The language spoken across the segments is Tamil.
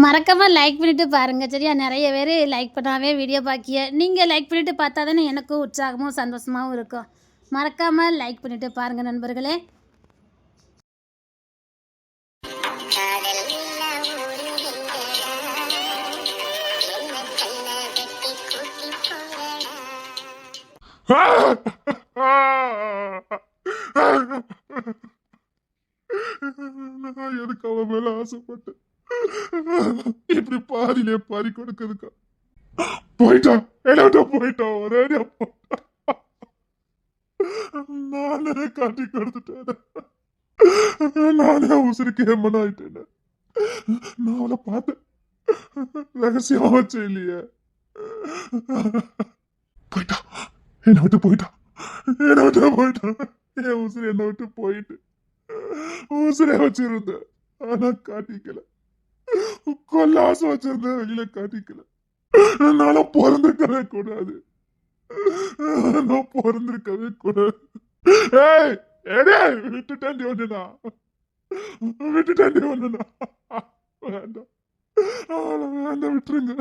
மறக்காம லைக் பண்ணிட்டு பாருங்க சரியா? நிறைய பேர் லைக் பண்ணாவே வீடியோ பாக்கிய. நீங்கள் லைக் பண்ணிட்டு பார்த்தா தானே எனக்கும் உற்சாகமும் சந்தோஷமாகவும் இருக்கும். மறக்காம லைக் பண்ணிட்டு பாருங்க நண்பர்களே. எதுக்கு அவன் மேல ஆசைப்பட்டேன்? இப்படி பாதிலே பாதி கொடுக்கறதுக்கா? போயிட்டான், என்ன போயிட்டான், ஒரே நானே காட்டி கொடுத்துட்டேன். நானே உசுருக்கு ஏமன் ஆயிட்டேன். நான் அவளை பார்த்தேன், ரகசியமா வச்ச இல்லையே. போயிட்டான், என்னை விட்டு போயிட்டான், என்னை விட்டு போயிட்டான். என் உசுறு என்னை விட்டு போயிட்டு உசுரே வச்சிருந்தேன், ஆனா காட்டிக்கல. கொல்ல ஆசை வச்சிருந்தேன், வெளியில காட்டிக்கல. நானும் பிறந்திருக்கவே கூடாது, நான் பிறந்திருக்கவே கூடாது. ஏய் எடே, விட்டுட்டேன் ஒண்ணுனா, விட்டுட்டேன் ஒண்ணுனா. வேண்டாம், வேண்டாம், விட்டுருங்க.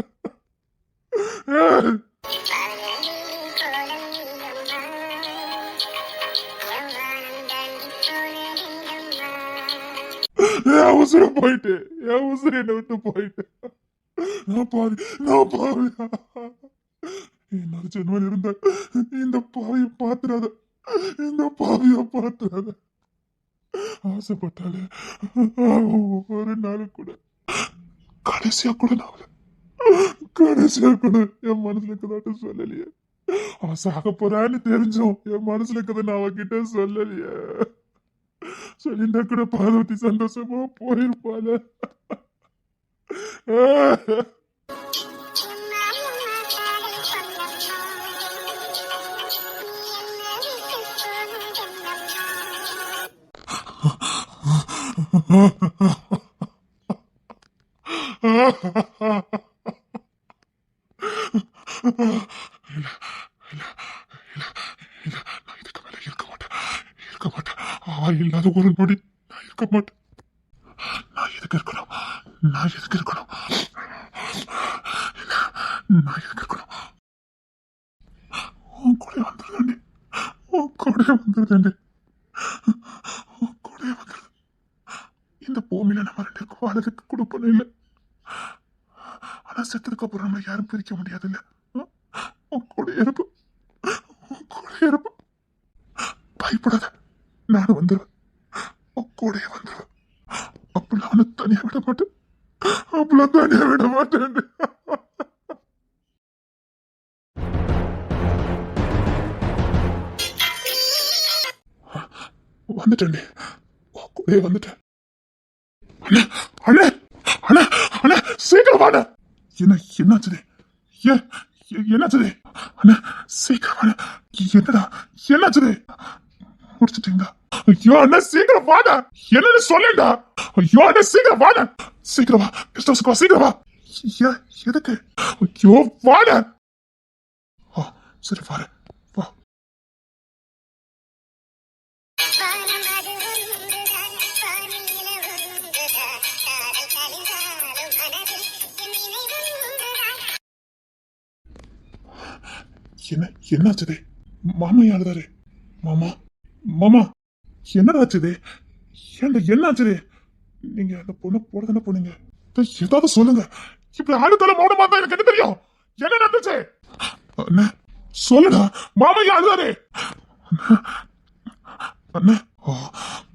என் உசுர போயிட்டு, என் உசுர என்னை விட்டு போயிட்டு, நான் பாவி, நான் பாவி. என்னோட ஜென்மன் இருந்த இந்த பாவிய பாத்துறாத, இந்த பாவிய பாத்துறாத. ஆசைப்பட்டாலே ஒரு நாள் கூட, கடைசியா கூட நான் கடைசியா கூட என் மனசுல இருக்கதாட்ட சொல்லலையே. அவன் சாக போறான்னு தெரிஞ்சும் என் மனசுல இருக்கத நான் அவகிட்ட சொல்லலையே. சொல்லியிருந்தா கூட பார்வதி சந்தோஷமா போயிருப்பால. இல்லாத ஒரு நொடி நான் இருக்க மாட்டேன். நான் எதுக்கு இருக்கணும், நான் எதுக்கு இருக்கணும், நான் எதுக்கு இருக்கணும்? உன் கூட வந்துருதாண்டி, உன் கூட வந்துருதாண்டி, உன் கூட வந்துருது. இந்த பூமியில நம்ம ரெண்டு பேருக்கும் வாழறதுக்கு கொடுப்பனும் இல்லை, ஆனா செத்ததுக்கு அப்புறம் நம்ம யாரும் பிரிக்க முடியாது இல்ல. உன் கூட இருப்போம், உன் கூட இருப்போம். பயப்படாத, நானும் வந்துடுவேன், கூட வந்துடுவேன். அப்படிலாம் அவனை தனியா விட மாட்டேன், அப்படிலாம் தனியா விட மாட்டேன். வந்துட்டேன், கூட வந்துட்டேன். அண்ணா, அண்ணா, அண்ணா, அண்ணா, சீக்கிரம் வாண்ணா. என்ன, என்னாச்சுது? என்னாச்சுது? அண்ணா சீக்கிரம் வாண்ணா. என்னடா என்னாச்சுது? முடிச்சிட்டீங்களா? ஐயோ அண்ணா சீக்கிரம் வாடா, என்னன்னு சொல்லுடா. ஐயோ அண்ணா சீக்கிரம் வாடா, சீக்கிரம் வா, கெஸ்ட் வா, சீக்கிரம் வா. எதுக்கு? ஐயோ வாடா. சரி வாரு, வா. என்னாச்சுது? மாமா யாருதாரு? மாமா, மாமா என்னடாச்சுது? என்னாச்சுது? நீங்க அந்த பொண்ணு போட தானே போனீங்க, ஏதாவது சொல்லுங்க. இப்படி ஆளுக்கால மௌனமா தான் எனக்கு என்ன தெரியும்? என்ன நடந்துச்சு? அண்ணா சொல்லுடா, மாமா யாருதாரு? அண்ணா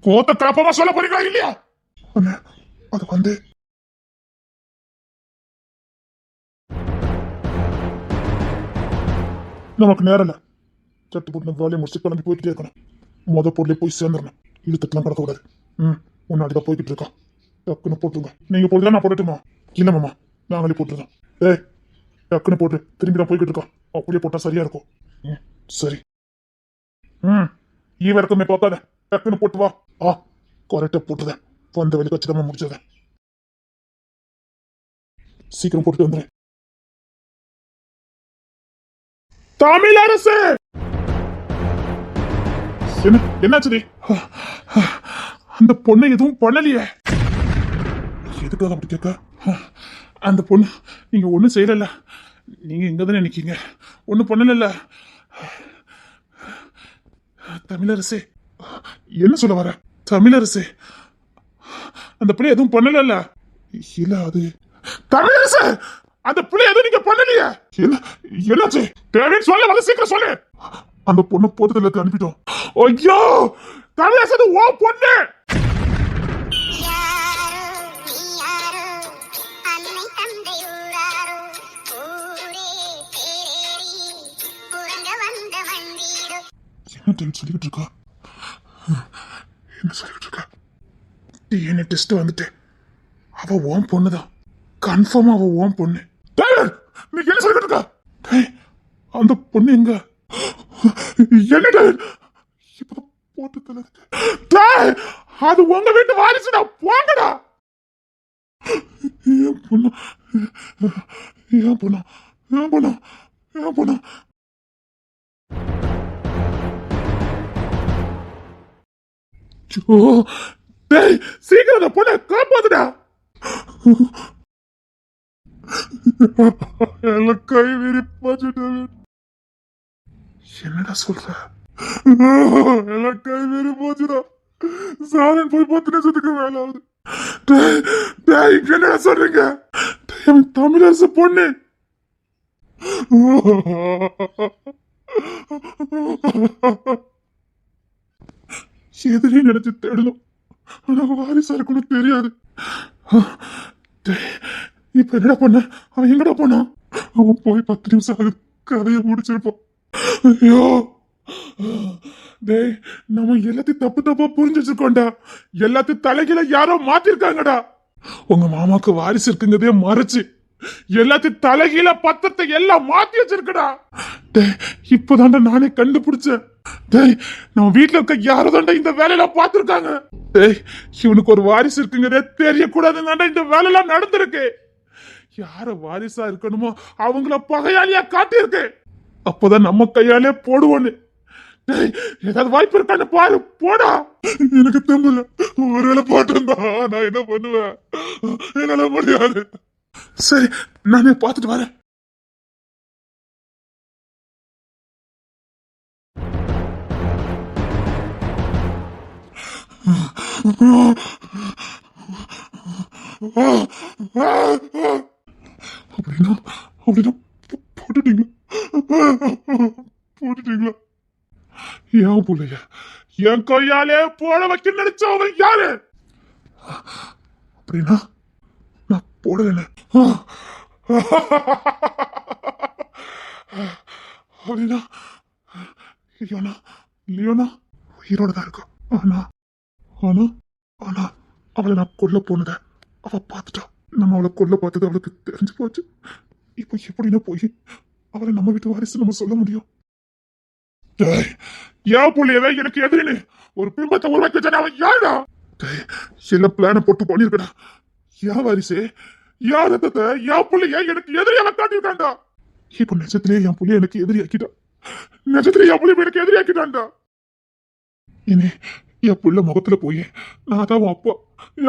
கோத்த காப்பமா சொல்ல போறீங்களா இல்லையா? அண்ணா அது வந்து நமக்கு நேரம் இல்ல, சட்டு போட்டு வேலையை முடிச்சு கிளம்பி போயிட்டே இருக்கணும். மொதல் பொருளே போய் சேர்ந்துடணும், இழுத்துட்டுலாம் கிடக்க கூடாது. முன்னாடிதான் போய்கிட்டு இருக்கோம், டக்குன்னு போட்டுருங்க. நீங்க போட்டுதான் நான் போட்டுட்டுமா? இல்ல மாமா, நாங்களே போட்டுருந்தோம். ஏய் டக்குன்னு போட்டு, திரும்பி தான் போய்கிட்டு இருக்கோம், அப்படியே போட்டா சரியா இருக்கும். சரி. ஈவருக்குமே பார்க்காத, டக்குன்னு போட்டு வா. கரெக்டா போட்டுறேன், வந்த வேலை கச்சிதமா முடிச்சிடறேன். சீக்கிரம் போட்டுட்டு வந்துடுறேன். தமிழரசு என்னாச்சு? அந்த பொண்ணை எதுவும் பண்ணலையே, எதுக்காக அப்படி கேட்க? அந்த பொண்ணு நீங்க ஒன்றும் செய்யல, நீங்க இங்க தானே நிக்கீங்க, ஒன்றும் பண்ணல. தமிழரசே, என்ன சொல்ல வர? தமிழரசே, அந்த பிள்ளை எதுவும் பண்ணல. இல்ல அது தமிழரசே, அந்த பிள்ளை எதுவும் நீங்க பண்ணலையே. என்னாச்சு? தேவைன்னு சொல்ல, வர சீக்கிரம் சொல்லு. அந்த பொண்ணு போட்டதுல அனுப்பிட்டோம். ஐயோ தமிழரசு, அது ஓ பொண்ணு. என்ன சொல்லிட்டு இருக்கா? என்ன சொல்லிட்டு இருக்கா? டிஎன்ஏ டெஸ்ட் வந்துட்டு அவ ஓம் பொண்ணுதான், கன்ஃபார்மா அவ ஓம் பொண்ணு. நீ என்ன சொல்லிட்டு இருக்கா? அந்த பொண்ணு எங்க? என்ன போட்டு அது உங்க வீட்டு வாரிசுடா, போங்கடா. ஏன் பொண்ணு, ஏன் பொண்ணு, ஏன் பொண்ணு, ஏன் பொண்ணு. சீக்கிரம் அந்த பொண்ணை காப்பாத்துடா. கை விரிப்பாச்சுட்டா. என்னடா சொல்ற? எல்லாம் கை மீறி போச்சுடா. சாரன் போய் 10 நிமிஷத்துக்கு மேல ஆகுது. என்னடா சொல்றீங்க? தமிழரசு பொண்ணு. எதிரி நினைச்சு தேடணும், ஆனா வாரிசா இருக்கணும் தெரியாது. இப்ப என்னடா பண்ண? அவன் எங்கடா போனான்? அவன் போய் 10 நிமிஷம் ஆகுது, கதையை முடிச்சிருப்பான். ஐயோ டேய், நம்ம எல்லாத்தையும் தப்பு தப்பா புரிஞ்சு வச்சிருக்கோம்டா. எல்லாத்தையும் தலைகீழ யாரோ மாத்திருக்காங்கடா. உங்க மாமாக்கு வாரிசு இருக்குங்கதே மறைச்சு எல்லாத்தையும் தலைகீழ பத்திரத்தை எல்லாம் மாத்தி வச்சிருக்கடா. டேய், இப்பதான்டா நானே கண்டுபிடிச்சேன். டேய், நம்ம வீட்டுல இருக்க யாரோ தான்டா இந்த வேலையெல்லாம் பாத்துருக்காங்க. டேய், இவனுக்கு ஒரு வாரிசு இருக்குங்கதே தெரியக்கூடாதுன்னு இந்த வேலையெல்லாம் நடந்திருக்கு. யார வாரிசா இருக்கணுமோ அவங்கள பகையாளியா காட்டியிருக்கு. அப்பதான் நம்ம கையாலே போடுவோன்னு. ஏதாவது வாய்ப்பு இருக்கான்னு பாரு, போடா. எனக்கு தெம்பல, ஒருவேளை போட்டிருந்தா நான் என்ன பண்ணுவேன்? என்னால முடியாது. சரி, நானே பார்த்துட்டு வரேன். அப்படின்னா அப்படின்னா போட்டுட்டீங்களா? போட்டுட்டீங்களா? ஏன் புள்ளைய என் கையாலே போட வைக்க நினைச்சவன் யாரு? அப்படின்னா நான் போடல. அப்படின்னா லியோனா, லியோனா உயிரோட தான் இருக்கா. ஆனா ஆனா ஆனா அவளை நான் கொல்ல போனத அவ பார்த்துட்டா. நம்ம அவளை கொல்ல பார்த்தது அவளுக்கு தெரிஞ்சு போச்சு. இப்ப எப்படின்னா போய் அவளை நம்ம வீட்டு வாரிசு நம்ம சொல்ல முடியும்? ஏன் புள்ளியவே எனக்கு எதிரின்னு ஒரு பிம்பத்தை உருவாக்கி வச்சா அவன் யாருடா? எல்லாம் பிளான போட்டு பண்ணிருக்கடா. ஏன் வாரிசு, ஏன் ரத்தத்தை, என் புள்ளிய எனக்கு எதிரியால காட்டிருக்காண்டா. இப்ப நிஜத்திலேயே என் புள்ளிய எனக்கு எதிரி ஆக்கிட்டா. நிஜத்திலேயே என் புள்ளிய எனக்கு எதிரி ஆக்கிட்டான்டா. இனி என் புள்ள முகத்துல போய் நான் தான் அப்பா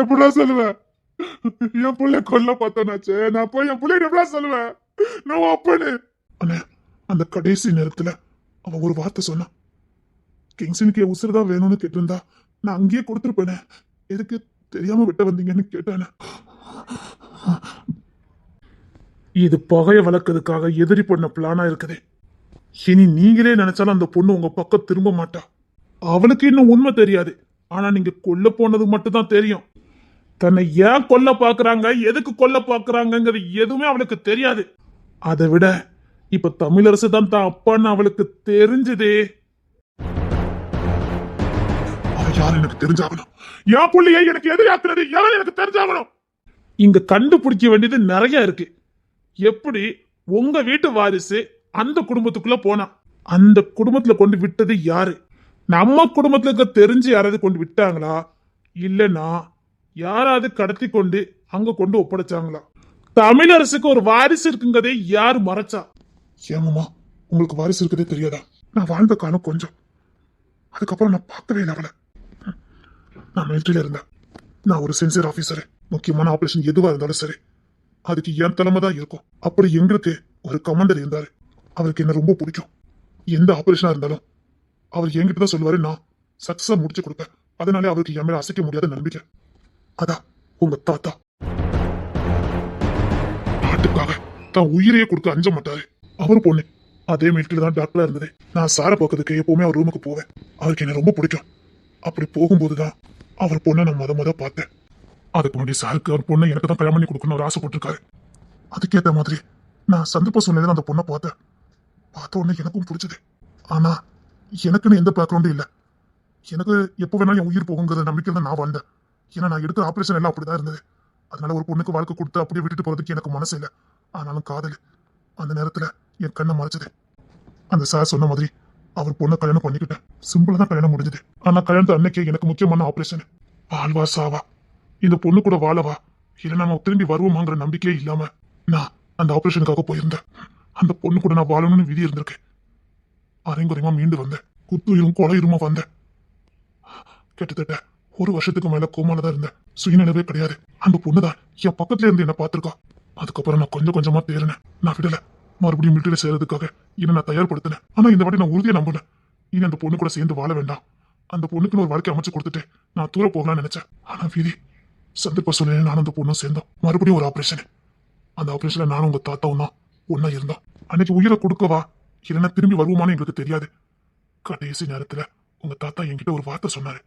எப்படா சொல்லுவேன்? என் புள்ள கொல்ல பார்த்தனாச்சு, நான் போய் என் புள்ளைய எப்படா சொல்லுவேன் நான் அப்பன்னு? ஆனா அந்த கடைசி நேரத்துல அவன் ஒரு வார்த்தை சொன்னான். கிங்ஸனுக்கு என் உசுறு தான் வேணும்னு கேட்டிருந்தா நான் அங்கேயே கொடுத்துருப்பேனே, எதுக்கு தெரியாம விட்ட வந்தீங்கன்னு கேட்டானே. இது பகைய வளர்க்கறதுக்காக எதிரி பண்ண பிளானா இருக்குது. இனி நீங்களே நினைச்சாலும் அந்த பொண்ணு உங்க பக்கம் திரும்ப மாட்டா. அவளுக்கு இன்னும் உண்மை தெரியாது, ஆனா நீங்க கொல்ல போனது மட்டும் தான் தெரியும். தன்னை ஏன் கொல்ல பாக்குறாங்க, எதுக்கு கொல்ல பாக்குறாங்கிறது எதுவுமே அவளுக்கு தெரியாது. அதை விட இப்ப தமிழரசு தான் தான் அப்பான்னு அவளுக்கு தெரிஞ்சதே. யார் எனக்கு தெரிஞ்சாகணும். என் புள்ளியை எனக்கு எதிராக்குறது யாரும் எனக்கு தெரிஞ்சாகணும். இங்க கண்டுபிடிக்க வேண்டியது நிறைய இருக்கு. எப்படி உங்க வீட்டு வாரிசு அந்த குடும்பத்துக்குள்ள போனா, அந்த குடும்பத்துல கொண்டு விட்டது யாரு? நம்ம குடும்பத்துல இருக்க தெரிஞ்சு யாராவது கொண்டு விட்டாங்களா, இல்லைன்னா யாராவது கடத்தி கொண்டு அங்க கொண்டு ஒப்படைச்சாங்களா? தமிழரசுக்கு ஒரு வாரிசு இருக்குங்கதே யாரு மறைச்சா? ஏமாமா, உங்களுக்கு வாரிசு இருக்கதே தெரியாதா? நான் வாழ்ந்த காலம் கொஞ்சம், அதுக்கப்புறம் நான் பார்க்கவே இல்லை அவளை. நான் மிலிட்டரியில இருந்தேன். நான் ஒரு சின்சியர் ஆபீசர். முக்கியமான ஆபரேஷன் எதுவா இருந்தாலும் சரி அதுக்கு என் தலைமை தான் இருக்கும். அப்படி எங்களுக்கு ஒரு கமாண்டர் இருந்தாரு. அவருக்கு என்ன ரொம்ப பிடிக்கும். எந்த ஆபரேஷனா இருந்தாலும் அவர் என்கிட்ட தான் சொல்லுவாரு, நான் சக்சஸா முடிச்சு கொடுப்பேன். அதனாலே அவருக்கு என் மேல அசைக்க முடியாத நம்பிக்கை. அதான் உங்க தாத்தா நாட்டுக்காக தான் உயிரையே கொடுக்க அஞ்ச மாட்டாரு. அவர் பொண்ணு அதே மிலிட்டரி தான் டாக்டரா இருந்தது. நான் சாரை பார்க்கறதுக்கு எப்பவுமே அவர் ரூமுக்கு போவேன். அவருக்கு என்ன ரொம்ப பிடிக்கும். அப்படி போகும்போதுதான் அவர் பொண்ணை நான் முத பார்த்தேன். அதுக்கு முன்னாடி சாருக்கு அவர் பொண்ணை எனக்கு தான் கல்யாணம் பண்ணி கொடுக்கணும்னு அவர் ஆசைப்பட்டிருக்காரு. அதுக்கேற்ற மாதிரி நான் சந்தர்ப்ப சூழ்நிலையில அந்த பொண்ணை பார்த்தேன். பார்த்த உடனே எனக்கும் பிடிச்சது. ஆனா எனக்குன்னு எந்த பேக்ரவுண்டும் இல்லை. எனக்கு எப்போ வேணாலும் என் உயிர் போகுங்கிற நம்பிக்கையில் தான் நான் வாழ்ந்தேன். ஏன்னா நான் எடுக்கிற ஆபரேஷன் எல்லாம் அப்படிதான் இருந்தது. அதனால ஒரு பொண்ணுக்கு வாழ்க்கை கொடுத்து அப்படியே விட்டுட்டு போறதுக்கு எனக்கு மனசு இல்லை. ஆனாலும் காதல் அந்த நேரத்துல என் கண்ணை மறைச்சது. அந்த சார் சொன்ன மாதிரி அவர் பொண்ணை கல்யாணம் பண்ணிக்கிட்டேன். சிம்பிளா தான் கல்யாணம் முடிஞ்சது. ஆனா கல்யாணத்து அன்னைக்கே எனக்கு முக்கியமான ஆபரேஷன். வாழ்வா சாவா, இந்த பொண்ணு கூட வாழவா இல்ல நம்ம திரும்பி வருவோமாங்கிற நம்பிக்கையே இல்லாம நான் அந்த ஆபரேஷனுக்காக போயிருந்தேன். அந்த பொண்ணு கூட நான் வாழணும்னு விதி இருந்திருக்கேன். அரைங்குறையமா மீண்டு வந்தேன். குத்துயிரும் கொலையுருமா வந்தேன். கிட்டத்தட்ட ஒரு வருஷத்துக்கு மேல கோமால தான் இருந்தேன். சுயநினைவே கிடையாது. அந்த பொண்ணுதான் என் பக்கத்துல இருந்து என்ன பார்த்திருக்கா. அதுக்கப்புறம் நான் கொஞ்சம் கொஞ்சமா தேறினேன். நான் விடல. மறுபடியும் மிலிட்டரியில சேர்றதுக்காக என்ன நான் தயார்படுத்தினேன். ஆனா இந்த வாட்டி நான் உறுதியை நம்பினேன். இனி அந்த பொண்ணு கூட சேர்ந்து வாழ வேண்டாம். அந்த பொண்ணுக்குன்னு ஒரு வாழ்க்கை அமைச்சு கொடுத்துட்டு நான் தூர போகலாம்னு நினைச்சேன். ஆனா விதி சந்தர்ப்ப சூழ்நிலை நானும் அந்த பொண்ணும் சேர்ந்தோம். மறுபடியும் ஒரு ஆபரேஷன். அந்த ஆபரேஷன்ல நானும் உங்க தாத்தாவும் தான் ஒன்னா இருந்தோம். அன்னைக்கு உயிரை கொடுக்கவா இல்லைன்னா திரும்பி வருவோமான்னு எங்களுக்கு தெரியாது. கடைசி நேரத்துல உங்க தாத்தா என்கிட்ட ஒரு வார்த்தை சொன்னாரு,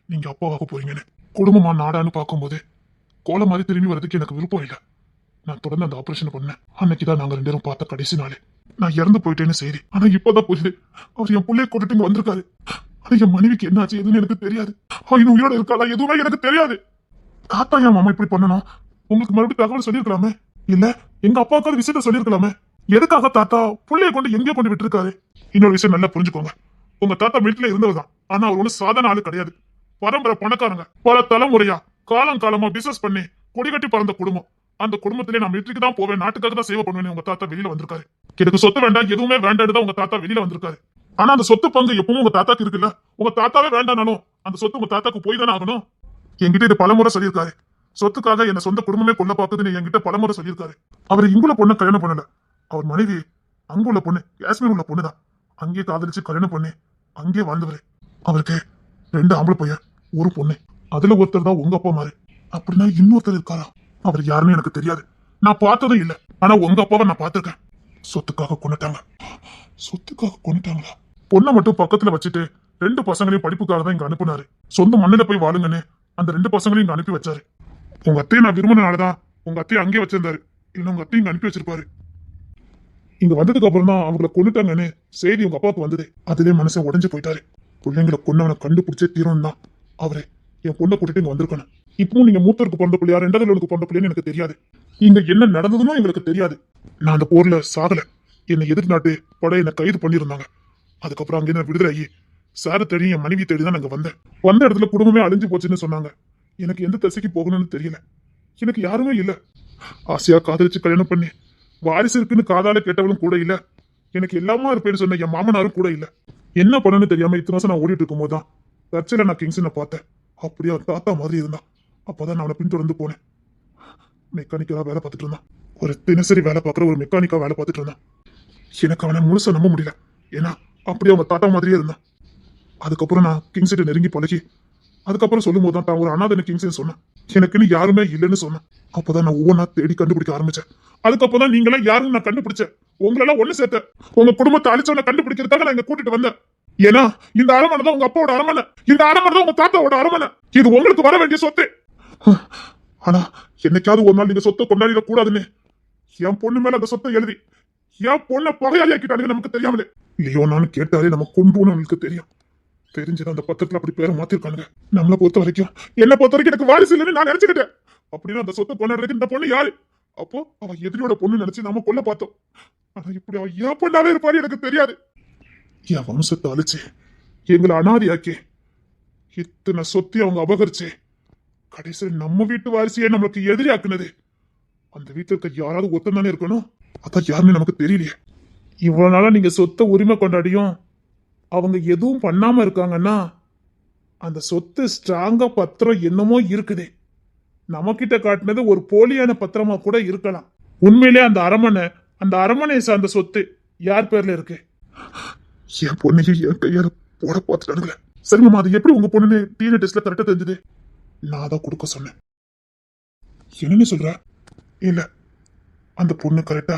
நீங்க அப்பாவாக போறீங்கன்னு. குடும்பமா நாடான்னு பார்க்கும்போது கோலை மாதிரி திரும்பி வர்றதுக்கு எனக்கு விருப்பம் இல்லை. நான் தொடர்ந்து அந்த ஆபரேஷன் பண்ணேன். அன்னைக்குதான் நாங்க 2 பேரும் பார்த்த கடைசி நாள். நான் இறந்து போயிட்டேன்னு செய்தி. ஆனா இப்பதான் புரியுது, அவர் என் பிள்ளைய கூட்டிட்டு இங்க வந்திருக்காரு. ஆனா என் மனைவிக்கு என்ன ஆச்சு எதுன்னு எனக்கு தெரியாது. இன்னும் உயிரோட இருக்காளா எதுவுமே எனக்கு தெரியாது. தாத்தா என் மாமா இப்படி பண்ணணும் உங்களுக்கு மறுபடியும் தகவல் சொல்லியிருக்கலாமே. இல்ல எங்க அப்பாவுக்காவது விஷயத்த சொல்லியிருக்கலாமே. எதுக்காக தாத்தா பிள்ளைய கொண்டு எங்கேயோ கொண்டு விட்டுருக்காரு. இன்னொரு விஷயம் நல்லா புரிஞ்சுக்கோங்க. உங்க தாத்தா வீட்டுல இருந்தவர்தான். ஆனா அவர் ஒன்னும் சாதாரண ஆளு கிடையாது. பரம்பரை பணக்காரங்க. பல தலைமுறையா காலம் காலமா பிசினஸ் பண்ணி கொடி கட்டி பறந்த குடும்பம். அந்த குடும்பத்திலே நான் மிலிட்டரிக்கு தான் போவேன், நாட்டுக்காக தான் சேவை பண்ணுவேன். உங்க தாத்தா வெளியில வந்திருக்காரு. எனக்கு சொத்து வேண்டாம் எதுவுமே வேண்டாம் தான் உங்க தாத்தா வெளியில வந்திருக்காரு. ஆனா அந்த சொத்து பங்கு எப்பவும் உங்க தாத்தாக்கு இருக்குல்ல. உங்க தாத்தாவே வேண்டானாலும் அந்த சொத்து உங்க தாத்தாக்கு போய் தானே ஆகணும். என்கிட்ட இது பலமுறை சொல்லியிருக்காரு. சொத்துக்காக என்ன சொந்த குடும்பமே கொல்ல பாக்குதுன்னு என்கிட்ட பலமுறை சொல்லியிருக்காரு. அவர் இங்குள்ள பொண்ணு கல்யாணம் பண்ணல. அவர் மனைவி அங்க உள்ள பொண்ணு, காஷ்மீர் உள்ள பொண்ணுதான். அங்கேயே காதலிச்சு கல்யாணம் பண்ணி அங்கேயே வாழ்ந்தவர். அவருக்கு 2 ஆம்பளை பையன், ஒரு பொண்ணு. அதுல ஒருத்தர் தான் உங்க அப்பா மாதிரி. அப்படின்னா இன்னொருத்தர் இருக்காரா? அவர் யாருன்னு எனக்கு தெரியாது. நான் பார்த்ததும் இல்லை. ஆனா உங்க அப்பாவை நான் பார்த்திருக்கேன். சொத்துக்காக கொண்டுட்டாங்க. சொத்துக்காக கொண்டுட்டாங்களா? பொண்ணை மட்டும் பக்கத்துல வச்சுட்டு 2 பசங்களையும் படிப்புக்காக தான் இங்க அனுப்புனாரு. சொந்த மண்ணில போய் வாழுங்கன்னு அந்த 2 பசங்களையும் இங்க அனுப்பி வச்சாரு. உங்க அத்தையை நான் விரும்பினாலதான் உங்க அத்தையை அங்கேயே வச்சிருந்தாரு. இல்ல உங்க அத்தையும் இங்க அனுப்பி வச்சிருப்பாரு. இங்க வந்ததுக்கு அப்புறம் தான் அவங்களை கொண்டுட்டாங்கன்னு செய்தி உங்க அப்பாவுக்கு வந்தது. அதுலயே மனசை உடஞ்சு போயிட்டாரு. பிள்ளைங்களை கொண்டவனை கண்டுபிடிச்சே தீரும் தான் அவரு என் பொண்ணை கூட்டிட்டு இங்க வந்திருக்கணும். இப்பவும் நீங்க மூத்தருக்கு பிறந்த பிள்ளையா 2வது லோனுக்கு பிறந்த பிள்ளைன்னு எனக்கு தெரியாது. இங்க என்ன நடந்ததுன்னு எங்களுக்கு தெரியாது. நான் அந்த போர்ல சாகல. என்னை எதிர்நாட்டு படை என்னை கைது பண்ணியிருந்தாங்க. அதுக்கப்புறம் அங்கே நான் விடுதலை ஆகி சாரை தேடி என் மனைவி தேடி தான் நாங்க வந்தேன். வந்த இடத்துல குடும்பமே அழிஞ்சு போச்சுன்னு சொன்னாங்க. எனக்கு எந்த திசைக்கு போகணும்னு தெரியல. எனக்கு யாருமே இல்ல. ஆசையா காதலிச்சு கல்யாணம் பண்ணி வாரிசு இருக்குன்னு காதால கேட்டவளும் கூட இல்ல. எனக்கு எல்லாமா இருப்பேன்னு சொன்ன என் மாமனாரும் கூட இல்ல. என்ன பண்ணணும்னு தெரியாம இத்தனை வருஷம் நான் ஓடிட்டு இருக்கும் போதுதான் தற்செயலா நான் கிங்ஸனை பார்த்தேன். அப்படியே அவன் தாத்தா மாதிரி இருந்தான். அப்பதான் நான் அவனை பின்தொடர்ந்து போனேன். மெக்கானிக்கலா வேலை பார்த்துட்டு இருந்தான். ஒரு தினசரி வேலை பார்க்குற ஒரு மெக்கானிக்கா வேலை பார்த்துட்டு இருந்தான். எனக்கு அவனை முழுசா நம்ப முடியல. ஏன்னா அப்படியே அவன் தாத்தா மாதிரியே இருந்தான். அதுக்கப்புறம் நான் கிங்ஸ்கிட்ட நெருங்கி பழகி அதுக்கப்புறம் சொல்லும் போதுதான் தான் ஒரு அனாதன கிங்ஸ்ன்னு சொன்னேன். எனக்குன்னு யாருமே இல்லைன்னு சொன்னேன். அப்பதான் நான் ஒவ்வொன்றா தேடி கண்டுபிடிக்க ஆரம்பிச்சேன். அதுக்கப்புறம் தான் நீங்களாம் யாருன்னு நான் கண்டுபிடிச்சேன். உங்களெல்லாம் ஒண்ணு சேர்த்தேன். உங்க குடும்பத்தை அழிச்சவனை கண்டுபிடிக்கிறதுக்காக நான் இங்க கூட்டிட்டு வந்தேன். ஏன்னா இந்த அரமனை தான் உங்க அப்பாவோட அரமனை. இந்த அரமனை தான் உங்க தாத்தாவோட அரமனை. இது உங்களுக்கு வர வேண்டிய சொத்து. ஆனா என்னைக்காவது ஒரு நாள் நீங்க சொத்தை கொண்டாடிட கூடாதுன்னு என் பொண்ணு மேல அந்த சொத்தை எழுதி என் பொண்ணை பகையாளி ஆக்கிட்டாங்க. நமக்கு தெரியாமலே லியோனான்னு கேட்டாலே நம்ம கொண்டுன்னு உங்களுக்கு தெரியும். தெரிஞ்சுதான் அந்த பத்திரத்துல அப்படி பேரை மாத்திருக்கானுங்க. நம்மளை பொறுத்த வரைக்கும் என்னை பொறுத்த வரைக்கும் எனக்கு வாரிசு இல்லைன்னு நான் நினைச்சுக்கிட்டேன். அப்படின்னா அந்த சொத்தை கொண்டாடுறதுக்கு இந்த பொண்ணு யாரு? அப்போ அவ எதிரியோட பொண்ணு நினைச்சு நாம கொல்ல பார்த்தோம். ஆனா இப்படி அவ ஏன் பொண்ணாவே இருப்பாரு எனக்கு தெரியாது. என் வம்சத்தை அழிச்சு எங்களை அனாதியாக்கி இத்தனை சொத்தி அவங்க அபகரிச்சு கடைசியில் நம்ம வீட்டு வாரிசையே நம்மளுக்கு எதிரியாக்குனது அந்த வீட்டுல இருக்க யாராவது ஒருத்தன் தானே இருக்கணும். அதான் யாருன்னு நமக்கு தெரியலையே. இவ்வளவு நாளா நீங்க சொத்தை உரிமை கொண்டாடியும் அவங்க எதுவும் பண்ணாம இருக்காங்கன்னா அந்த சொத்து ஸ்ட்ராங்கா பத்திரம் என்னமோ இருக்குது. நம்ம கிட்ட காட்டினது ஒரு போலியான பத்திரமா கூட இருக்கலாம். உண்மையிலே அந்த அரமனை சார்ந்த சொத்து யார் பேர்ல இருக்கு? என் பொண்ணையும் என் கையால போட பார்த்துட்டானுங்களே. சரி மாமா, அது எப்படி உங்க பொண்ணு டிஎன்ஏ டெஸ்ட்ல கரெக்டா தெரிஞ்சது? நான் தான் கொடுக்க சொன்னேன். என்னன்னு சொல்ற? இல்ல, அந்த பொண்ணு கரெக்டா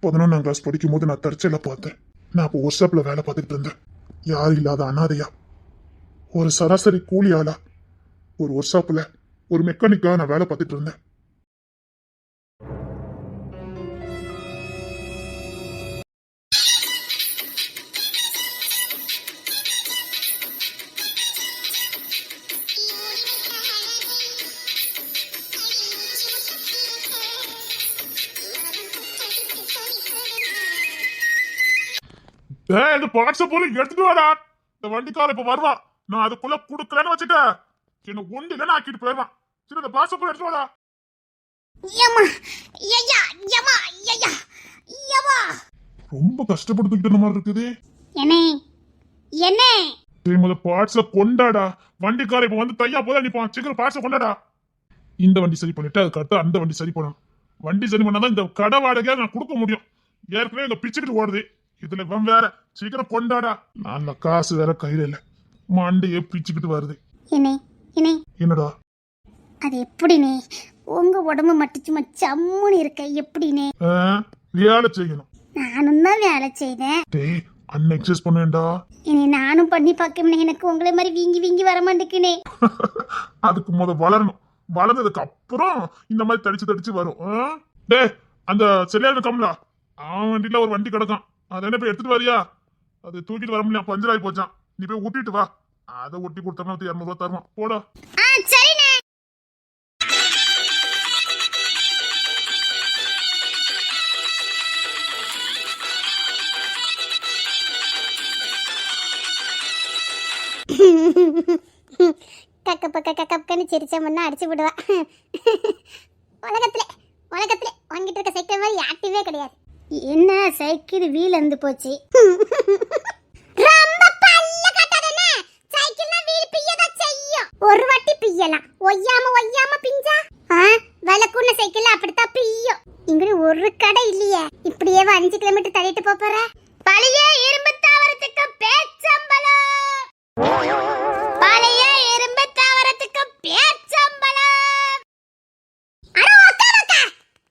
11ஆம் கிளாஸ் படிக்கும் போது நான் தற்செயலா பார்த்தேன். நான் அப்போ ஒர்க் ஷாப்ல வேலை பார்த்துட்டு இருந்தேன். யாரும் இல்லாத அனாதையா, ஒரு சராசரி கூலி ஆளா ஒரு ஒர்க் ஷாப்ல ஒரு மெக்கானிக்கா நான் வேலை பார்த்துட்டு இருந்தேன். இந்த பார்ட்ஸ போல எடுத்துட்டு வாடா. இந்த வண்டிக்கார இப்ப வருவான். நான் அதுக்குள்ள குடுக்கலன்னு வச்சுக்க, என்ன ஒண்டில ஆக்கிட்டு போயிடுவான். சரி, இந்த பார்ட்ஸ போல எடுத்துட்டு வாடா. ரொம்ப கஷ்டப்பட்டு மாதிரி இருக்குது. முத பார்ட்ஸ கொண்டாடா. வண்டிக்கார இப்ப வந்து தையா போதா நிப்பான். சீக்கிரம் பார்ட்ஸ கொண்டாடா. இந்த வண்டி சரி பண்ணிட்டு அதுக்கு அடுத்து அந்த வண்டி சரி பண்ணணும். வண்டி சரி பண்ணாதான் இந்த கடை வாடகையா நான் கொடுக்க முடியும். ஏற்கனவே இங்க பிச்சுக்கிட்டு ஓடுது, இதுல இவன் வேற. சீக்கிரம் கொண்டாடா. நல்ல காசு வேற கையில இல்ல, மண்டையே பிச்சுக்கிட்டு வருது. என்னடா அது எப்படினே? உங்க உடம்பு மட்டும் சும்மா சம்முன்னு இருக்க எப்படினே? வேலை செய்யணும். நானும் தான் வேலை செய்தேன். டேய், அண்ணன் எக்ஸசைஸ் பண்ணேன்டா. இனி நானும் பண்ணி பார்க்கணும். எனக்கு உங்களை மாதிரி வீங்கி வீங்கி வர மாட்டேங்குனே. அதுக்கு முத வளரணும். வளர்ந்ததுக்கு அப்புறம் இந்த மாதிரி தடிச்சு தடிச்சு வரும். டேய், அந்த செல்லியான கம்லா, அவன் வண்டியில ஒரு வண்டி கிடக்கும். அதை என்ன போய் எடுத்துட்டு வரியா? அது தூக்கிட்டு வர முடியல, பஞ்சர் ஆகி போச்சான். நீ போய் ஊட்டிட்டு வா. அதை ஒட்டி கொடுத்தா 200 தருவான். போடா. சரிண்ணே. கக்கன்னு சிரிச்ச முன்னா அடிச்சு விடுவா. உலகத்துல வாங்கிட்டு இருக்க சைக்கிள் மாதிரி ஆக்டிவே கிடையாது. என்ன சைக்கிள் வீல் இருந்து போச்சு. ரொம்ப பல்ல கட்டாதே. சைக்கிள்னா வீல் பிய்யதா செய்யும். ஒரு வாட்டி பிய்யலாம், ஒய்யாம பிஞ்சா விளக்குன சைக்கிள் அப்படித்தான் பிய்யும். இங்க ஒரு கடை இல்லையே. இப்படியே 5 கிலோமீட்டர் தள்ளிட்டு போற. பழைய இரும்பு தாவரத்துக்கு பேச்சம்பலம். பழைய இரும்பு தாவரத்துக்கு பேச்சம்பலம். அட ஒக்கா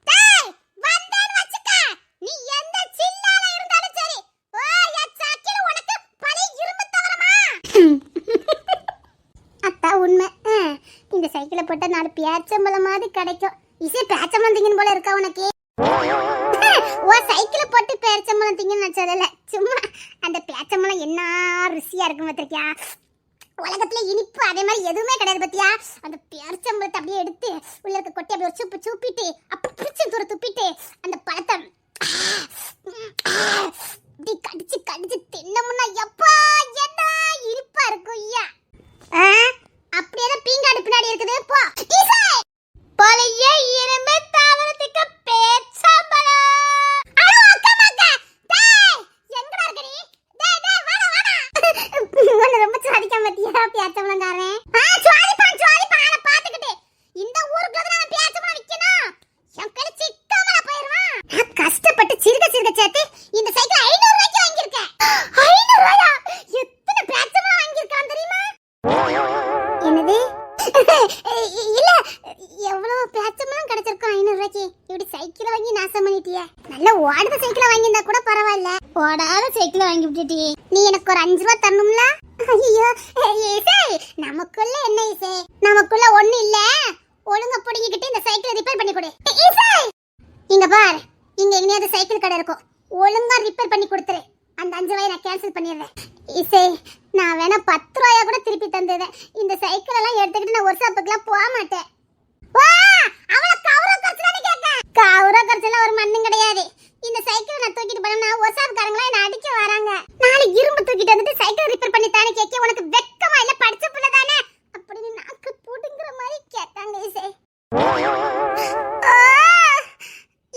டேய், வந்தேன்னு வச்சுக்க. நீ எந்த சில்லால இருந்தாலும் சரி, ஓ சக்கில உனக்கு பழைய இரும்பு தாவரமா? அத்தா உண்மை. இந்த சைக்கிளை போட்டா 4 பேச்சம்பலமாவது கிடைக்கும். இசை பேச்சம்பலம் திங்கன்னு போல இருக்கா உனக்கு? ஓ சைக்கிளை போட்டு பேச்சம்பலம் திங்கன்னு நான் சொல்லல. சும்மா அந்த பேச்சம்பலம் என்ன ருசியா இருக்கும் பார்த்திருக்கியா? உலகத்துல இனிப்பு அதே மாதிரி எதுவுமே கிடையாது பத்தியா? அந்த பேரிச்சம்பழத்தை அப்படியே எடுத்து உள்ள இருக்க கொட்டி அப்படியே ஒரு சூப்பிட்டு அப்படி பிடிச்சி தூர துப்பிட்டு அந்த பழத்தை இப்படி கடிச்சு தின்னமுன்னா எப்பா என்ன இனிப்பா இருக்கும் ஐயா. அப்படியே பீங்காடு பின்னாடி இருக்குது. போ பழைய இரும்பு தாவரத்துக்கு பேச்சம்பலம். ரொம்ப சாதிக்காம பத்தியா பேச்சம்பளங்காரன்? சுவாதிப்பான் ஆளை பாத்துக்கிட்டு இந்த ஊருக்குள்ள நான் பேச்சம்பளம் விக்கணும். என் பேரு சிக்காமல போயிருவான். நான் கஷ்டப்பட்டு சிறுக சேர்த்து இந்த சைக்கிள் 500 ரூபாய்க்கு வாங்கியிருக்கேன். 500 ரூபாயா? எத்தனை பேச்சம்பளம் வாங்கியிருக்கான் தெரியுமா? என்னது? இல்ல, எவ்வளவு பேச்சம்பளம் கிடைச்சிருக்கும் 500 ரூபாய்க்கு? இப்படி சைக்கிள் வாங்கி நாசம் பண்ணிட்டியே. நல்ல ஓடாத சைக்கிள் வாங்கியிருந்தா கூட பரவாயில்ல, ஓடாத சைக்கிள் வாங்கி விட்டுட்டியே. நீ எனக்கு ஒரு 5 ரூபா தரணும்ல? ஐயோ இசை, நமக்குள்ள என்ன இசை? நமக்குள்ள ஒண்ணு இல்ல. ஒழுங்கா புடிங்கிட்டு இந்த சைக்கிளை ரிப்பேர் பண்ணி கொடு. இசை, இங்க பார், இங்க எங்கேயாவது சைக்கிள் கடை இருக்கும். ஒழுங்கா ரிப்பேர் பண்ணி கொடுத்துரு. அந்த 5 ரூபாயை நான் கேன்சல் பண்ணிடுறேன். இசை, நான் வேணா 10 ரூபாயா கூட திருப்பி தந்துடுறேன். இந்த சைக்கிள் எல்லாம் எடுத்துக்கிட்டு நான் ஒர்க் ஷாப்புக்குலாம் போக மாட்டேன். அவளை கௌரவ கரைச்சலான்னு கேட்க. கௌரவ கரைச்சலாம் ஒரு மண்ணும் கிடையாது. இந்த சைக்கிள் நான் தூக்கிட்டு போனா ஒர்க் ஷாப்காரங்களா என்ன அடிக்க வராங்க. நாளை இரும்பு தூக்கிட்டு வந்துட்டு சைக்கிள் ரிப்பேர் பண்ணி தானே கேட்க. உனக்கு வெக்கமா இல்ல? படிச்ச புள்ள தானே அப்படின்னு நாக்கு புடுங்குற மாதிரி கேட்டாங்க இசை.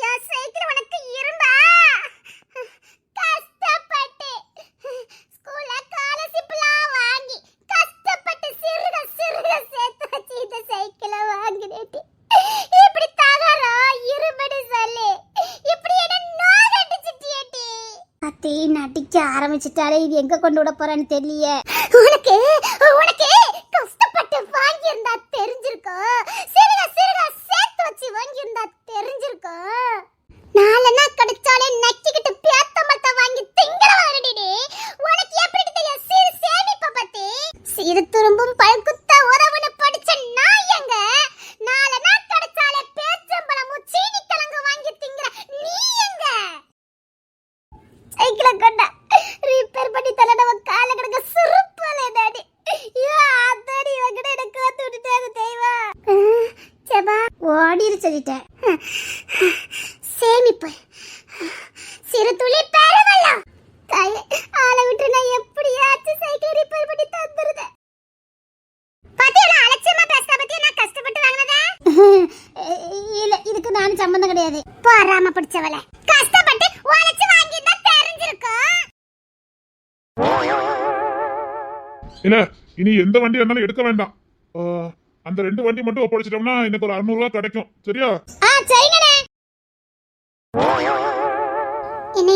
என் சைக்கிள் உனக்கு இரும்பா? கஷ்டப்பட்டு ஸ்கூல்ல ஸ்காலர்ஷிப்லாம் வாங்கி கஷ்டப்பட்டு சிறுக சேர்த்து வச்சு இந்த சைக்கிளை வாங்கினேன். ஆரம்பிச்சிட்டாலே இது எங்க கொண்டு விட போறான்னு தெரியலையே. உனக்கு உனக்கு கஷ்டப்பட்டு வாங்கி இருந்தா தெரிஞ்சிருக்கும். சிறுக சிறுக சேர்த்து வச்சு வாங்கி இருந்தா தெரிஞ்சிருக்கும். நாலனா கிடைச்சாலே நக்கிக்கிட்டு பேத்தம்பட்ட வாங்கி திங்கறவரடி. உனக்கு எப்படி தெரியும் சிறு சேமிப்பை பத்தி? சிறு துரும்பும் பல்குத்த உறவுன்னு படிச்ச நான் எங்க நாலனா கிடைச்சாலே பேச்சம்பளமும் சீனி கிழங்கு வாங்கி திங்கற நீ எங்க? சைக்கிள கொண்டா ரிப்பேர் பண்ணி தரனவ கால கிடக்க சுருப்பல டாடி. ஐயோ அதாடி வகட எனக்கு வந்து விட்டுட்டாங்க தெய்வா. சபா ஓடிரு சொல்லிட்டேன். சேமிப்பு சிறு துளி பெறவல்ல. தாயே ஆளை விட்டு நான் எப்படியாச்சும் சைக்கிள் ரிப்பேர் பண்ணி தந்துருதேன். பாத்தியா அலட்சியமா பேசுற பத்தி நான் கஷ்டப்பட்டு வாங்கினதா? இல்ல இதுக்கு நான் சம்பந்தம் கிடையாது. போறாம பிடிச்சவள கஷ்டப்பட்டு உழைச்சு வாங்கிட்டா தெரிஞ்சிருக்கும். இல்ல இனி எந்த வண்டி இருந்தாலும் எடுக்க வேண்டாம். அந்த 2 வண்டி மட்டும் ஒப்படைச்சிட்டோம்னா எனக்கு ஒரு 600 ரூபாய் கிடைக்கும். சரியா? சரிங்கண்ணே. என்ன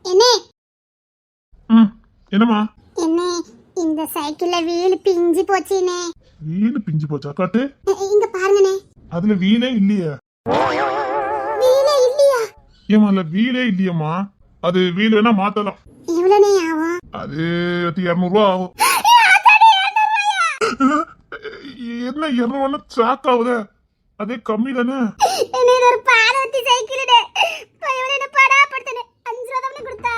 என்ன என்னம்மா? என்ன இந்த சைக்கிள்ல வீல் பிஞ்சு போச்சுனே. வீல் பிஞ்சு போச்சா? காட்டு. இங்க பாருங்கண்ணே. அதுல வீலே இல்லையே. வீலே இல்லையா? ஏமா இல்ல வீலே இல்லையம்மா. அது வீல் வேணா மாத்தலாம். எவ்வளவுனே ஆகும்? அது 200 ரூபாய் ஆகும். என்ன 200 ட்ராக் ஆகுது? அதே கம்மி தானே. என்ன ஒரு பாரவத்தி சைக்கிள்டே. பையனே என்ன படா படுத்தனே. 5 ரூபாய் தான் கொடுத்தா.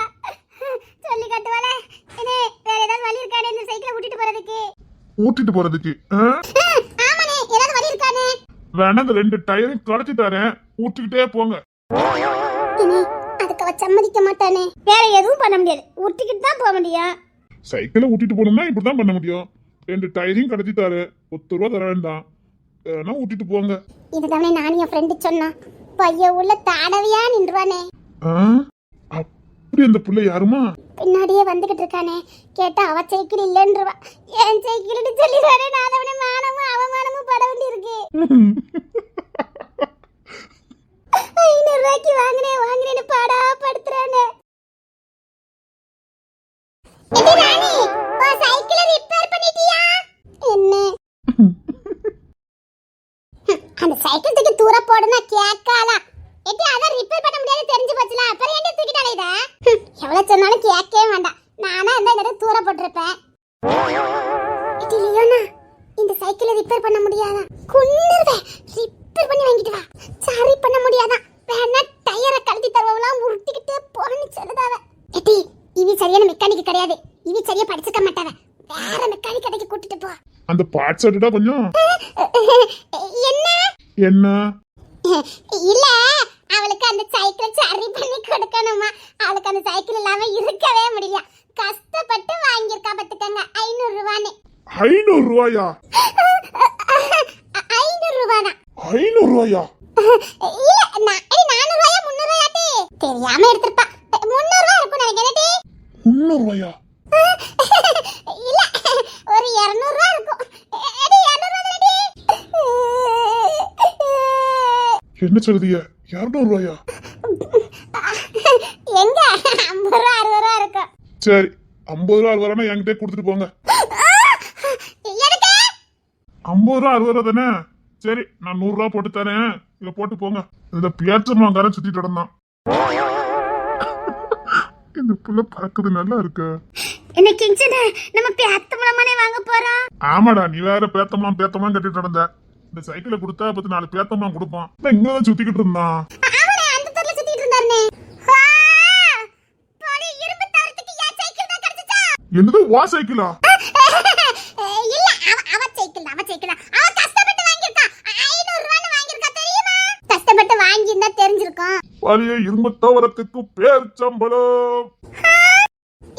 சொல்லி கட்டுவாளே. என்ன வேற ஏதாவது வழி இருக்கானே இந்த சைக்கிளை ஊட்டிட்டு போறதுக்கு? ஊட்டிட்டு போறதுக்கு? ஆமாண்ணே ஏதாவது வழி இருக்கானே? வேணா அந்த 2 டயரையும் கலச்சி தரேன். ஊட்டிக்கிட்டே போங்க. அதுக்கு அவ சம்மதிக்க மாட்டானே. வேற எதுவும் பண்ண முடியாது. ஊட்டிக்கிட்டு தான் போக முடியும். சைக்கிளை ஊட்டிட்டு போகணும்னா இப்படிதான் பண்ண முடியும். 2 டயரையும் கடத்தி தாரு. 10 ரூபா தர வேண்டாம். வேணா ஊட்டிட்டு போங்க. இதுதானே நானும் என் ஃப்ரெண்டு சொன்னா. பையன் உள்ள தாடவையா நின்றுவானே. அப்படி அந்த புள்ள யாருமா? பின்னாடியே வந்துகிட்டு இருக்கானே. கேட்டா அவ சைக்கிள் இல்லன்றவா. என் சைக்கிள்னு சொல்லிடுவானே. நான் அவனை மானமும் அவமானமும் பட வேண்டி இருக்கு. 500 ரூபாய்க்கு வாங்கினேன்னு பாடா படுத்துறானே. ராணி உன் சைக்கிளை ரிப்பேர் பண்ணிட்டியா? என்ன அந்த சைக்கிள் தூக்கி தூர போடுனா கேட்காதா? எட்டி அதான் ரிப்பேர் பண்ண முடியாது தெரிஞ்சு போச்சுல. அப்புறம் ஏன்டி தூக்கிட்டாலே இத? எவ்வளவு சொன்னாலும் கேட்கவே வேண்டாம். நானா இருந்தா இந்த தூர போட்டுருப்பேன். எட்டி லியோனா இந்த சைக்கிளை ரிப்பேர் பண்ண முடியாதா? குன்னுருவே. ரிப்பேர் பண்ணி வாங்கிட்டு வா. சரி பண்ண முடியாதா? வேணா டயரை கழட்டி தரவலாம் உருட்டிக்கிட்டே போன்னு சொல்லுதாவ. எட்டி இவி சரியான மெக்கானிக் கிடையாது. இவி சரியா படிச்சுக்க மாட்டாவ. வேற மெக்கானிக் கடைக்கு கூட்டிட்டு போ. அந்த பார்ட்ஸ் எடுடா கொஞ்சம். என்ன என்ன? இல்ல அவளுக்கு அந்த சைக்கிள் சரி பண்ணி கொடுக்கணுமா? அவளுக்கு அந்த சைக்கிள் இல்லாம இருக்கவே முடியல. கஷ்டப்பட்டு வாங்கியிருக்கா பாத்துக்கங்க. 500 ரூபான்னு. 500 ரூபாயா? 500 ரூபாய் தான். 500 ரூபாயா? இல்ல 400 ரூபாயா 300 ரூபாயாட்டி தெரியாம எடுத்துப்பா. 300 ரூபாய் இருக்கும் நினைக்கிறேன். 300 ரூபாயா? இல்ல ஒரு 200 ரூபாய் இருக்கும். எடி 200 ரூபாய். என்ன சொல்றீங்க? 200 ரூபாயா? எங்க 50 ரூபாய் 60 ரூபாய் இருக்கும். சரி 50 ரூபா 60 ரூபா என்கிட்ட கொடுத்துட்டு போங்க. எனக்கு 50 ரூபா 60 ரூபா தானே? சரி நான் 100 ரூபா போட்டு தரேன். இத போட்டு போங்க. இதுல பேச்சமாங்காரன் சுத்திட்டு நடந்தான். இந்த புள்ள பார்க்குது நல்லா இருக்கு. என்ன கிஞ்சனே நம்ம பேத்தமலமானே வாங்க போறோம். ஆமாடா நீ வேற பேத்தமாம் கட்டிட்டு நடந்த. இந்த சைக்கிளை கொடுத்தா 4 பேத்தமாம் கொடுப்பான். இங்கதான் சுத்திக்கிட்டு இருந்தான். அவனே அந்த தெருல சுத்திட்டு இருந்தானே. போடி இரும்பு தரத்துக்கு யா சைக்கிள் தான் கிடைச்சா? என்னது வா சைக்கிளா? இல்ல அவ சைக்கிள். அவ கஷ்டப்பட்டு வாங்கிருக்கா. 500 ரூபாய் வாங்கிருக்கா தெரியுமா? கஷ்டப்பட்டு வாங்கினா தெரிஞ்சிருக்கும். பழைய இரும்பு தவறத்துக்கு பேர் சம்பளம்.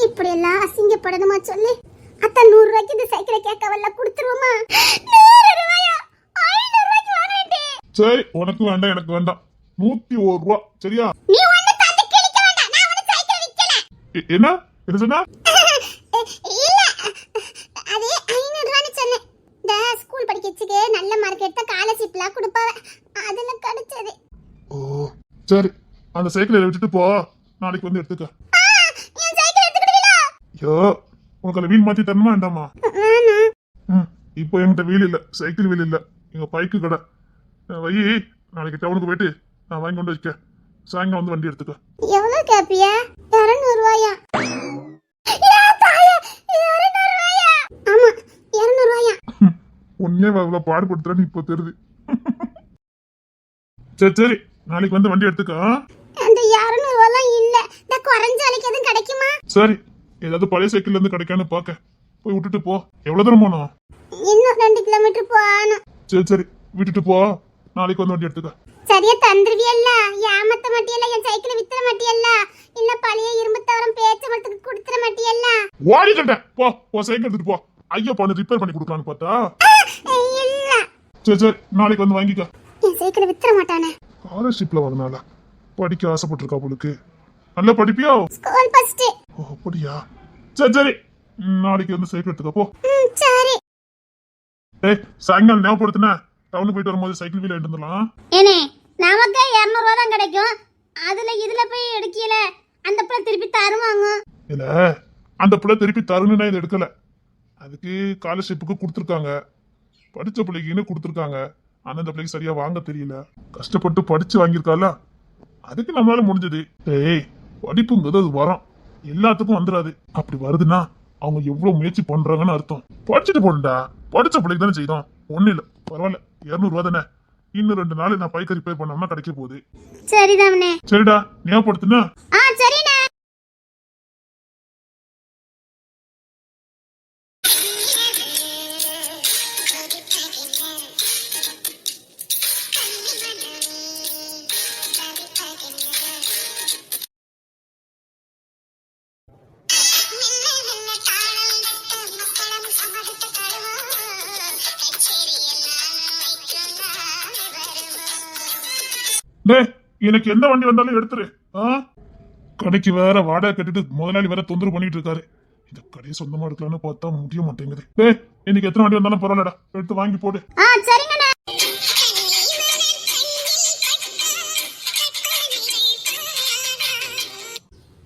இப்படி எல்லாம் அசிங்கப்படணுமா சொல்லி அத்த 100 ரூபாய்க்கு இந்த சைக்கிளை கேட்கவல்ல கொடுத்துருவோமா? 100 ரூபாயா? 500 ரூபாய்க்கு வாங்கிட்டேன். சரி உனக்கு வேண்டாம் எனக்கு வேண்டாம். 101 ரூபா சரியா? நீ ஒண்ணு தந்து கிழிக்க வேண்டாம். நான் உனக்கு சைக்கிள் விக்கல. என்ன என்ன சொன்னா? இல்ல அது 500 ரூபாய்னு சொன்னேன். இந்த ஸ்கூல் படிக்கச்சுக்கு நல்ல மார்க் எடுத்தா ஸ்காலர்ஷிப்லாம் கொடுப்பாவ. அதுல கிடைச்சது. ஓ சரி அந்த சைக்கிளை விட்டுட்டு போ. நாளைக்கு வந்து எடுத்துக்க. என் சைக்கிள் ஐயோ உனக்கு அந்த வீல் மாத்தி தரணுமா வேண்டாமா? வேணாம். ம் இப்போ என்கிட்ட வீல் இல்ல, சைக்கிள் வீல் இல்ல, எங்க பைக்கு கடை. வை, நாளைக்கு டவுனுக்கு போயிட்டு நான் வாங்கி கொண்டு வைக்க, சாயங்காலம் வந்து வண்டி எடுத்துக்க. எவ்வளவு கேப்பியா? 200 ரூபாயா? ஆமா 200 ரூபாயா? உன்னே அவ்வளவு பாடுபடுத்துறேன்னு இப்போ தெரியுது. சரி சரி, நாளைக்கு வந்து வண்டி எடுத்துக்க. அந்த 200 ரூபாலாம் இல்ல. இந்த குறைஞ்ச விலைக்கு எதுவும் கிடைக்குமா? சரி, ஏதாவது பழைய சைக்கிள்ல இருந்து கிடைக்கான்னு பாக்க, போய் விட்டுட்டு போ. எவ்வளவு தூரம் போனோம்? இன்னும் 2 கிலோமீட்டர் போகணும். சரி சரி, விட்டுட்டு போ, நாளைக்கு வந்து வண்டி எடுத்துக்க. சரியா தந்துருவியல்ல? ஏமாத்த மாட்டியல்ல? என் சைக்கிளை வித்துற மாட்டியல்ல? இல்ல பழைய இரும்பு தவரம் பேச்ச மரத்துக்கு கொடுத்துற மாட்டியல்ல? ஓடிக்கிட்டேன் போ, உன் சைக்கிள் எடுத்துட்டு போ. ஐயா பண்ணு ரிப்பேர் பண்ணி கொடுக்கலான்னு பார்த்தா. இல்ல, சரி சரி, நாளைக்கு வந்து வாங்கிக்க. என் சைக்கிளை வித்துற மாட்டானே. ஸ்காலர்ஷிப்ல வரனால படிக்க ஆசைப்பட்டிருக்கா போலுக்கு. நல்லா படிப்பியோ? School first. ஓ அப்படியா? சரி சரி, நாளைக்கு வந்து சைக்கிள் எடுத்துக்க போ. சரி. ஏய் சாயங்காலம் ஞாபகப்படுத்தின, டவுனுக்கு போயிட்டு வரும்போது சைக்கிள் வீல எடுத்து வந்துடலாம். ஏனே நமக்கே 200 ரூபா தான் கிடைக்கும். அதுல இதுல போய் எடுக்கல, அந்த பிள்ளை திருப்பி தருவாங்க. இல்ல அந்த பிள்ளை திருப்பி தருணுன்னா இதை எடுக்கல, அதுக்கு ஸ்காலர்ஷிப்புக்கு கொடுத்துருக்காங்க, படிச்ச பிள்ளைக்குன்னு கொடுத்துருக்காங்க. ஆனா அந்த பிள்ளைக்கு சரியா வாங்க தெரியல, கஷ்டப்பட்டு படிச்சு வாங்கியிருக்கால, அதுக்கு நம்மளால முடிஞ்சது. ஏய் படிப்புங்கிறது அது வரும், எல்லாத்துக்கும் வந்துடாது. அப்படி வருதுன்னா அவங்க எவ்வளவு முயற்சி பண்றாங்கன்னு அர்த்தம். படிச்சுட்டு போடுண்டா, படிச்ச பிள்ளைக்கு தானே செய்தோம். ஒண்ணு இல்ல பரவாயில்ல, 200 ரூபா தானே, இன்னும் 2 நாள் நான் பைக்கை ரிப்பேர் பண்ணோம்னா கிடைக்க போகுது. சரிதானே? சரிடா, ஞாபகப்படுத்துனா. சரிண்ணே. டேய் எனக்கு எந்த வண்டி வந்தாலும் எடுத்துரு. கடைக்கு வேற வாடகை கட்டிட்டு முதலாளி வேற தொந்தரவு பண்ணிட்டு இருக்காரு. இந்த கடையை சொந்தமா எடுக்கலாம்னு பார்த்தா முடிய மாட்டேங்குது. டேய் இன்னைக்கு எத்தனை வண்டி வந்தாலும் பரவாயில்லடா, எடுத்து வாங்கி போடு. சரிங்கண்ணே.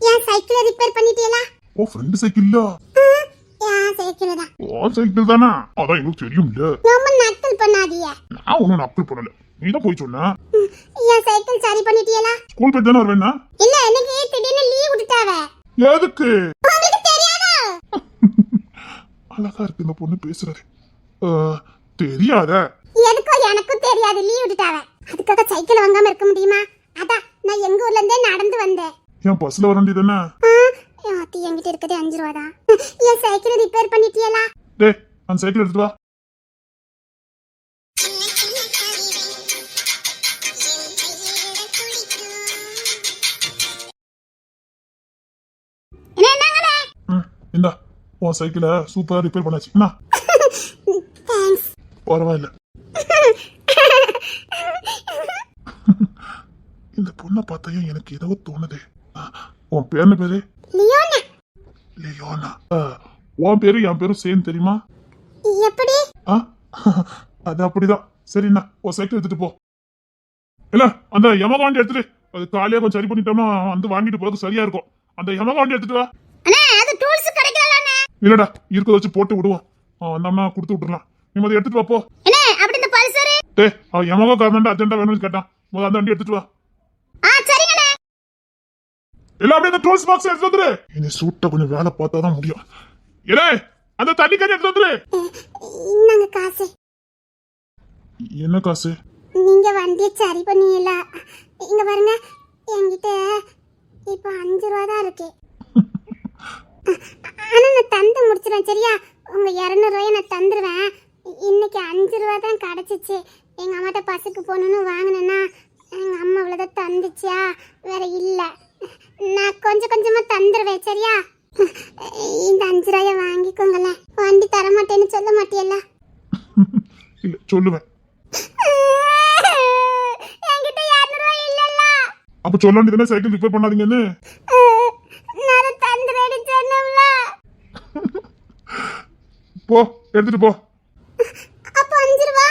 என் சைக்கிளை ரிப்பேர் பண்ணிட்டீங்களா? ஓ ஃப்ரெண்ட் சைக்கிள்ல? என் சைக்கிள் தான். ஓ சைக்கிள் தானா? அதான் எனக்கு தெரியும்ல. ரொம்ப நக்கல் பண்ணாதீங்க. நான் ஒன்னும் நக்கல் பண்ணல, நீதான் போய் சொன்ன. என் சைக்கிள் சரி பண்ணிட்டீங்களா? ஸ்கூல் போயிட்டு தானே வருவேன்னா? இல்ல எனக்கு திடீர்னு லீவ் விட்டுட்டாவ. எதுக்கு? உங்களுக்கு தெரியாதா? அழகா இருக்கு இந்த பொண்ணு பேசுறது. தெரியாத? எதுக்கோ எனக்கும் தெரியாது, லீவ் விட்டுட்டாவ. அதுக்காக சைக்கிள் வாங்காம இருக்க முடியுமா? அதான் நான் எங்க ஊர்ல இருந்தே நடந்து வந்தேன். என் பஸ்ல வர வேண்டியது தானே? ஆத்தி என்கிட்ட இருக்கதே 5 ரூபா தான். என் சைக்கிள் ரிப்பேர் பண்ணிட்டீங்களா? டேய் அந்த சைக்கிள் எடுத்துட்டு வா. இந்தா உன் சைக்கிளை சூப்பரா ரிப்பேர் பண்ணாச்சு. தேங்க்ஸ். பரவாயில்ல. இந்த பொண்ணை பார்த்தையும் எனக்கு ஏதோ தோணுது. உன் பேர் என்ன பேரு? லியோனா. லியோனா? உன் பேரு என் பேரும் சேம் தெரியுமா? எப்படி? அது அப்படிதான். சரிண்ணா உன் சைக்கிள் எடுத்துட்டு போ. இல்ல அந்த யமகா வண்டி எடுத்துட்டு, அது காலையா கொஞ்சம் சரி பண்ணிட்டோம்னா வந்து வாங்கிட்டு போறது சரியா இருக்கும். அந்த யமகா வண்டி எடுத்துட்டு வா. இல்லடா இருக்கிறத வச்சு போட்டு விடுவோம், வந்தோம்னா கொடுத்து விட்டுறலாம். நீ அதை எடுத்துட்டு வா போ. டேய் அவன் யமகா காரணம் அர்ஜென்டா வேணும்னு கேட்டான், முதல்ல அந்த வண்டி எடுத்துட்டு வா. இல்ல அப்படியே அந்த டூல்ஸ் பாக்ஸ் எடுத்து வந்துரு. இனி சூட்டா கொஞ்சம் வேலை பார்த்தாதான் முடியும். இல்ல அந்த தண்ணி கறி எடுத்து வந்துரு. இன்னாங்க காசு. என்ன காசு? நீங்க வண்டியை சரி பண்ணீங்களா? இங்க பாருங்க, என்கிட்ட இப்போ 5 ரூபா தான் இருக்கு. ஆனா நான் தந்து முடிச்சிருவேன் சரியா? உங்க 200 ரூபாயை நான் தந்துருவேன். இன்னைக்கு 5 ரூபா தான் கிடைச்சிச்சு. எங்க அம்மாட்ட பசுக்கு போகணும்னு வாங்கினேன்னா எங்க அம்மா அவ்வளோதான் தந்துச்சா, வேற இல்ல. நான் கொஞ்சம் கொஞ்சமா தந்துருவேன் சரியா? இந்த 5 ரூபாயை வாங்கிக்கோங்களேன். வண்டி தரமாட்டேன்னு சொல்ல மாட்டியல்ல? இல்ல சொல்லுவேன். என்கிட்ட 200 ரூபாய் இல்லல்ல. அப்ப சொல்ல வேண்டியதுன்னா சைக்கிள் ரிப்பேர் பண்ணாதீங்கன்னு. நான் தந்துறேன்னு சொன்னேன்ல. போ எடுத்துட்டு போ. அப்ப 5 ரூபா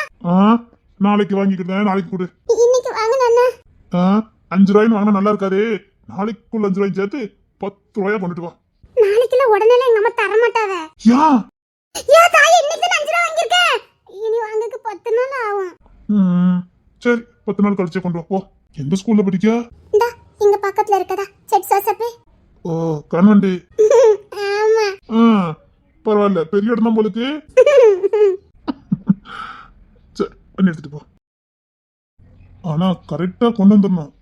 நாளைக்கு வாங்கிக்கிறேன், நாளைக்கு கொடு. இன்னைக்கு வாங்கினா 5 ரூபாய்னு வாங்கினா நல்லா இருக்காது. நாளைக்குள்ள 5 ரூபாய் சேர்த்து 10 ரூபாயா கொண்டுட்டு வா. நாளைக்கு பணத்துல உடனே எங்க அம்மா தர மாட்டாவ. யா ஏ தாய், இன்னைக்கு தான் 5 ரூபா வாங்கியிருக்கேன். இனி வாங்கக்கு 10 நாள் ஆகும். சரி 10 நாள் கழிச்சு கொண்டு வா போ. எந்த ஸ்கூல்ல படிக்க? இந்தா இங்க பக்கத்துல இருக்கதா செட் சோசப்பு. ஓ கான்வென்ட். ஆமா. பரவாயில்ல, பெரிய இடம் தான் போலுக்கு. சரி பண்ணி எடுத்துட்டு போ. ஆனா கரெக்டா கொண்டு வந்துடணும்.